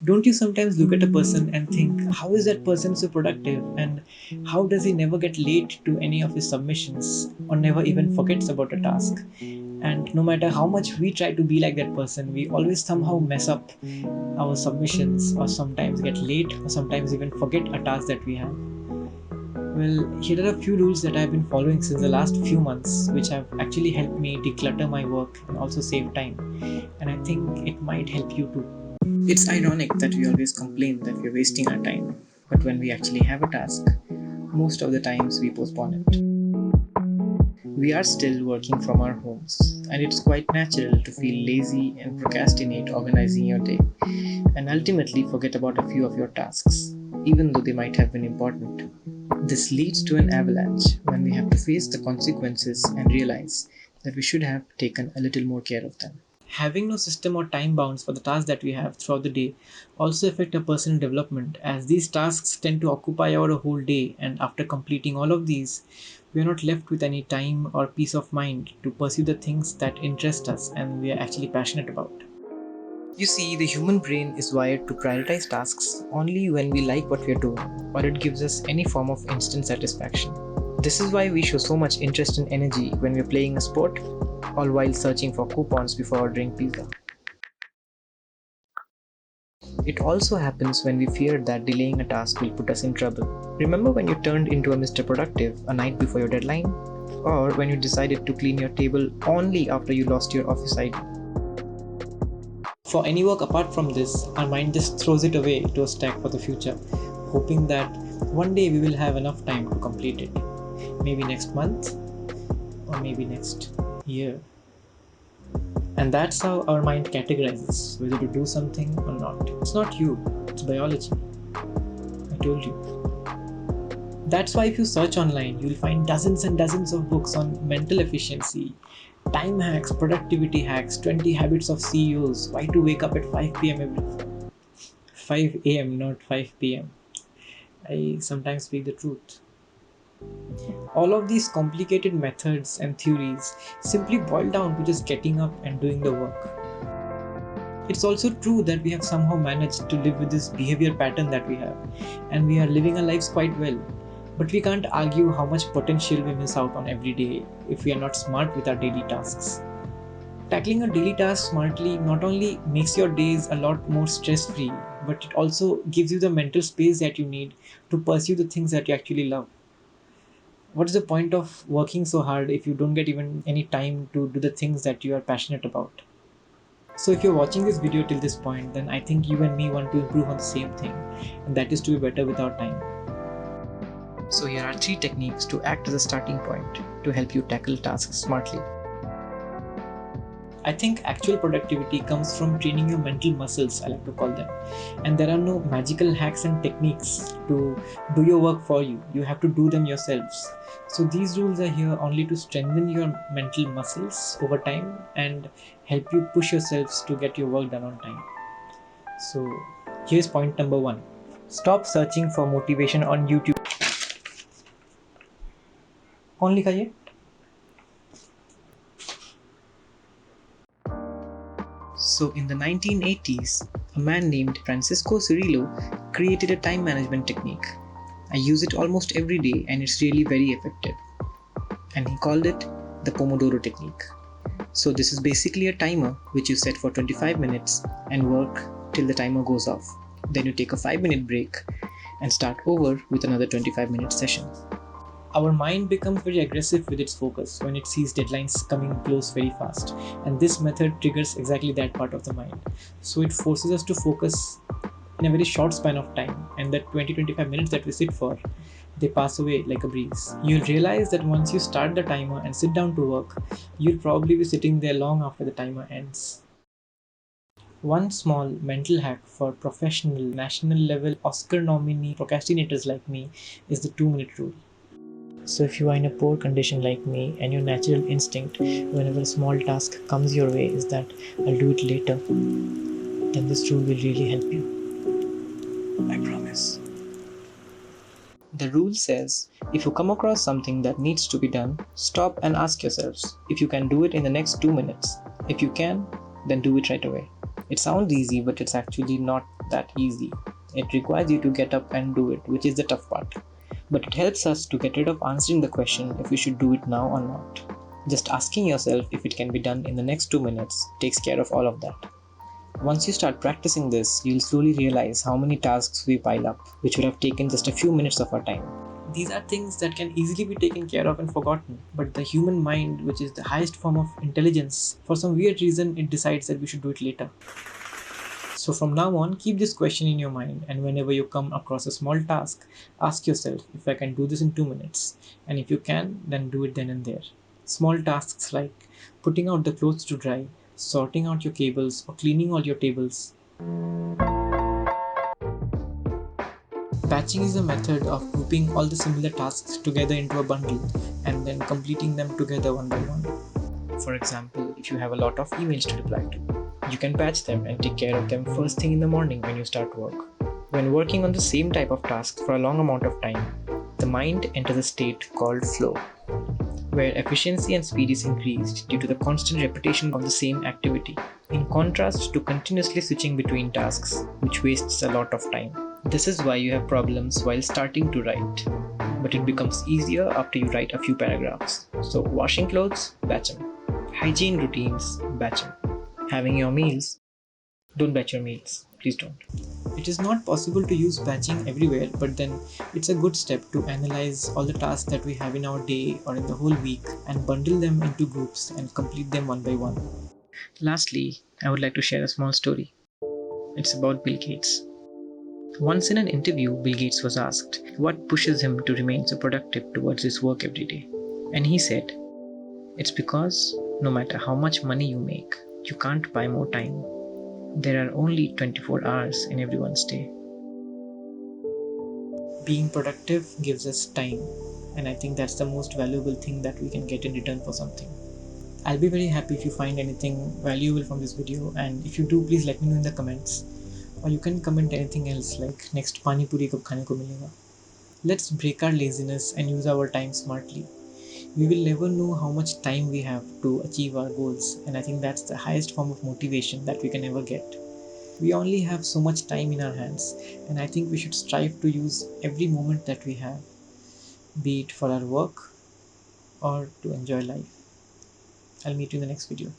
Don't you sometimes look at a person and think, how is that person so productive and how does he never get late to any of his submissions or never even forgets about a task? And no matter how much we try to be like that person, we always somehow mess up our submissions or sometimes get late or sometimes even forget a task that we have. Well, here are a few rules that I've been following since the last few months, which have actually helped me declutter my work and also save time. And I think it might help you too. It's ironic that we always complain that we're wasting our time, but when we actually have a task, most of the times we postpone it. We are still working from our homes, and it's quite natural to feel lazy and procrastinate organizing your day, and ultimately forget about a few of your tasks, even though they might have been important. This leads to an avalanche when we have to face the consequences and realize that we should have taken a little more care of them. Having no system or time bounds for the tasks that we have throughout the day also affect our personal development, as these tasks tend to occupy our whole day, and after completing all of these, we are not left with any time or peace of mind to pursue the things that interest us and we are actually passionate about. You see, the human brain is wired to prioritize tasks only when we like what we are doing, or it gives us any form of instant satisfaction. This is why we show so much interest and energy when we're playing a sport, all while searching for coupons before ordering pizza. It also happens when we fear that delaying a task will put us in trouble. Remember when you turned into a Mr. Productive a night before your deadline? Or when you decided to clean your table only after you lost your office ID? For any work apart from this, our mind just throws it away to a stack for the future, hoping that one day we will have enough time to complete it. Maybe next month, or maybe next year. And that's how our mind categorizes whether to do something or not. It's not you, it's biology. I told you. That's why if you search online, you'll find dozens and dozens of books on mental efficiency, time hacks, productivity hacks, 20 habits of CEOs, why to wake up at 5 p.m. every 5 a.m. not 5 p.m. I sometimes speak the truth. All of these complicated methods and theories simply boil down to just getting up and doing the work. It's also true that we have somehow managed to live with this behavior pattern that we have, and we are living our lives quite well. But we can't argue how much potential we miss out on every day if we are not smart with our daily tasks. Tackling a daily task smartly not only makes your days a lot more stress free, but it also gives you the mental space that you need to pursue the things that you actually love. What is the point of working so hard if you don't get even any time to do the things that you are passionate about? So if you're watching this video till this point, then I think you and me want to improve on the same thing, and that is to be better with our time. So here are 3 techniques to act as a starting point to help you tackle tasks smartly. I think actual productivity comes from training your mental muscles, I like to call them. And there are no magical hacks and techniques to do your work for you. You have to do them yourselves. So these rules are here only to strengthen your mental muscles over time and help you push yourselves to get your work done on time. So here's point number 1. Stop searching for motivation on YouTube. कौन लिखा ये? So, in the 1980s, a man named Francisco Cirillo created a time management technique. I use it almost every day and it's really very effective. And he called it the Pomodoro technique. So, this is basically a timer which you set for 25 minutes and work till the timer goes off. Then you take a 5-minute break and start over with another 25-minute session. Our mind becomes very aggressive with its focus when it sees deadlines coming close very fast, and this method triggers exactly that part of the mind. So it forces us to focus in a very short span of time, and that 20-25 minutes that we sit for, they pass away like a breeze. You'll realize that once you start the timer and sit down to work, you'll probably be sitting there long after the timer ends. One small mental hack for professional, national level Oscar nominee procrastinators like me is the 2-minute rule. So if you are in a poor condition like me and your natural instinct whenever a small task comes your way is that I'll do it later, then this rule will really help you. I promise. The rule says if you come across something that needs to be done, stop and ask yourselves if you can do it in the next 2 minutes. If you can, then do it right away. It sounds easy, but it's actually not that easy. It requires you to get up and do it, which is the tough part. But it helps us to get rid of answering the question if we should do it now or not. Just asking yourself if it can be done in the next 2 minutes takes care of all of that. Once you start practicing this, you'll slowly realize how many tasks we pile up, which would have taken just a few minutes of our time. These are things that can easily be taken care of and forgotten, but the human mind, which is the highest form of intelligence, for some weird reason it decides that we should do it later. So from now on, keep this question in your mind, and whenever you come across a small task, ask yourself if I can do this in 2 minutes, and if you can, then do it then and there. Small tasks like putting out the clothes to dry, sorting out your cables, or cleaning all your tables. Batching is a method of grouping all the similar tasks together into a bundle and then completing them together one by one. For example, if you have a lot of emails to reply to, you can batch them and take care of them first thing in the morning when you start work. When working on the same type of task for a long amount of time, the mind enters a state called flow, where efficiency and speed is increased due to the constant repetition of the same activity, in contrast to continuously switching between tasks, which wastes a lot of time. This is why you have problems while starting to write, but it becomes easier after you write a few paragraphs. So, washing clothes, batch them. Hygiene routines, batch them. Having your meals, don't batch your meals. Please don't. It is not possible to use batching everywhere, but then it's a good step to analyze all the tasks that we have in our day or in the whole week and bundle them into groups and complete them one by one. Lastly, I would like to share a small story. It's about Bill Gates. Once in an interview, Bill Gates was asked what pushes him to remain so productive towards his work every day. And he said, it's because no matter how much money you make, you can't buy more time. There are only 24 hours in everyone's day. Being productive gives us time, and I think that's the most valuable thing that we can get in return for something. I'll be very happy if you find anything valuable from this video, and if you do, please let me know in the comments. Or you can comment anything else like next pani puri kab khane ko milega. Let's break our laziness and use our time smartly. We will never know how much time we have to achieve our goals, and I think that's the highest form of motivation that we can ever get. We only have so much time in our hands, and I think we should strive to use every moment that we have, be it for our work or to enjoy life. I'll meet you in the next video.